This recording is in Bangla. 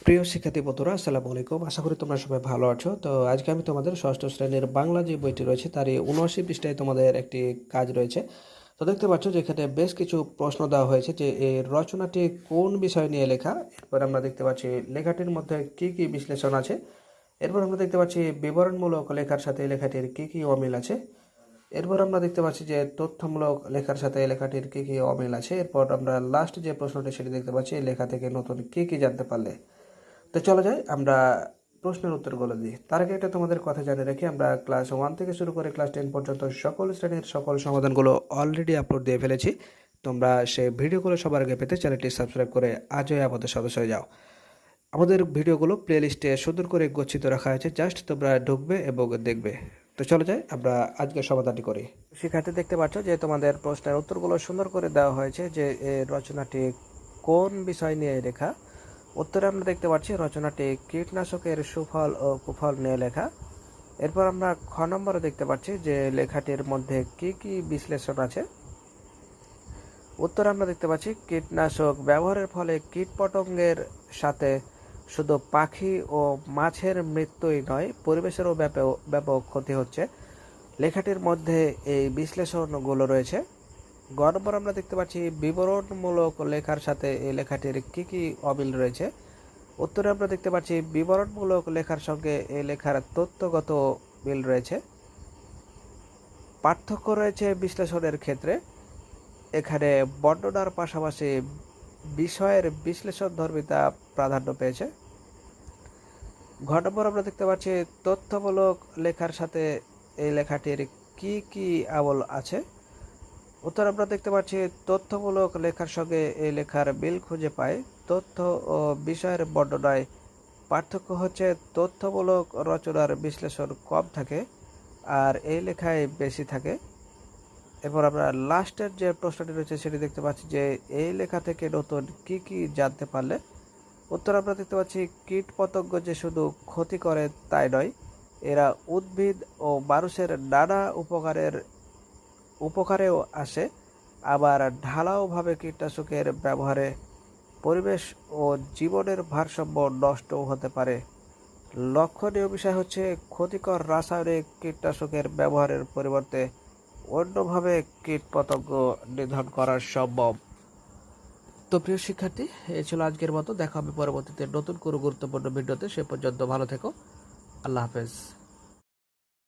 প্রিয় শিক্ষার্থী বন্ধুরা, আসসালামু আলাইকুম। আশা করি তোমরা সবাই ভালো আছো। তো আজকে আমি তোমাদের ষষ্ঠ শ্রেণীর বাংলা যে বইটি রয়েছে তারই ৭৯ পৃষ্ঠায় তোমাদের একটি কাজ রয়েছে। তো দেখতে পাচ্ছ যে এখানে বেশ কিছু প্রশ্ন দেওয়া হয়েছে যে এই রচনাটি কোন বিষয় নিয়ে লেখা। এরপর আমরা দেখতে পাচ্ছি লেখাটির মধ্যে কি কি বিশ্লেষণ আছে। এরপর আমরা দেখতে পাচ্ছি বিবরণমূলক লেখার সাথে লেখাটির কি কি অমিল আছে। এরপর আমরা দেখতে পাচ্ছি যে তথ্যমূলক লেখার সাথে লেখাটির কি কি অমিল আছে। এরপর আমরা লাস্ট যে প্রশ্নটি সেটি দেখতে পাচ্ছি, এই লেখা থেকে নতুন কি কি জানতে পারলে। তো চলো যাই আমরা প্রশ্নের উত্তরগুলো দিই। তার আগে একটা তোমাদের কথা জানিয়ে রাখি, আমরা ক্লাস 1 থেকে শুরু করে ক্লাস 10 পর্যন্ত সকল শ্রেণীর সকল সমাধানগুলো অলরেডি আপলোড দিয়ে ফেলেছি। তোমরা সেই ভিডিওগুলো সবার আগে পেতে চ্যানেলটি সাবস্ক্রাইব করে আজই আমাদের সদস্য হয়ে যাও। আমাদের ভিডিওগুলো প্লেলিস্টে সুন্দর করে গচ্ছিত রাখা হয়েছে, জাস্ট তোমরা ঢুকবে এবং দেখবে। তো চলো যাই আমরা আজকের সমাধানটি করি। শিক্ষার্থী দেখতে পাচ্ছ যে তোমাদের প্রশ্নের উত্তরগুলো সুন্দর করে দেওয়া হয়েছে যে এই রচনাটি কোন বিষয় নিয়ে লেখা। উত্তরে আমরা দেখতে পাচ্ছি রচনাটি কীটনাশকের সুফল ও কুফল নিয়ে লেখা। এরপর আমরা খ নম্বরে দেখতে পাচ্ছি যে লেখাটির মধ্যে কি কি বিশ্লেষণ আছে। উত্তরে আমরা দেখতে পাচ্ছি কীটনাশক ব্যবহারের ফলে কীটপতঙ্গের সাথে শুধু পাখি ও মাছের মৃত্যুই নয়, পরিবেশেরও ব্যাপক ক্ষতি হচ্ছে। লেখাটির মধ্যে এই বিশ্লেষণগুলো রয়েছে। গ নম্বর আমরা দেখতে পাচ্ছি বিবরণমূলক লেখার সাথে এই লেখাটির কি কি অমিল রয়েছে। উত্তরে আমরা দেখতে পাচ্ছি বিবরণমূলক লেখার সঙ্গে এই লেখার তথ্যগত মিল রয়েছে। পার্থক্য রয়েছে বিশ্লেষণের ক্ষেত্রে। এখানে বর্ণনার পাশাপাশি বিষয়ের বিশ্লেষণধর্মিতা প্রাধান্য পেয়েছে। ঘ নম্বর আমরা দেখতে পাচ্ছি তথ্যমূলক লেখার সাথে এই লেখাটির কি কি আমল আছে। উত্তর আমরা দেখতে পাচ্ছি তথ্যমূলক লেখার সঙ্গে এই লেখার মিল খুঁজে পায়। তথ্য ও বিষয়ের বর্ণনায় পার্থক্য হচ্ছে তথ্যমূলক রচনার বিশ্লেষণ কম থাকে আর এই লেখায় বেশি থাকে। এরপর আমরা লাস্টের যে প্রশ্নটি রয়েছে সেটি দেখতে পাচ্ছি যে এই লেখা থেকে নতুন কি কি জানতে পারলে। উত্তর আমরা দেখতে পাচ্ছি কীটপতঙ্গ যে শুধু ক্ষতি করে তাই নয়, এরা উদ্ভিদ ও মানুষের নানা উপকারেও আসে। আবার ঢালাওভাবে কীটনাশকের ব্যবহারে পরিবেশ ও জীবনের ভারসাম্য নষ্টও হতে পারে। লক্ষণীয় বিষয় হচ্ছে ক্ষতিকর রাসায়নিক কীটনাশকের ব্যবহারের পরিবর্তে অন্যভাবে কীটপতঙ্গ নিধন করা সম্ভব। তো প্রিয় শিক্ষার্থী, এই ছিল আজকের মতো। দেখা হবে পরবর্তীতে নতুন কোনো গুরুত্বপূর্ণ ভিডিওতে। সে পর্যন্ত ভালো থেকো। আল্লাহ হাফেজ।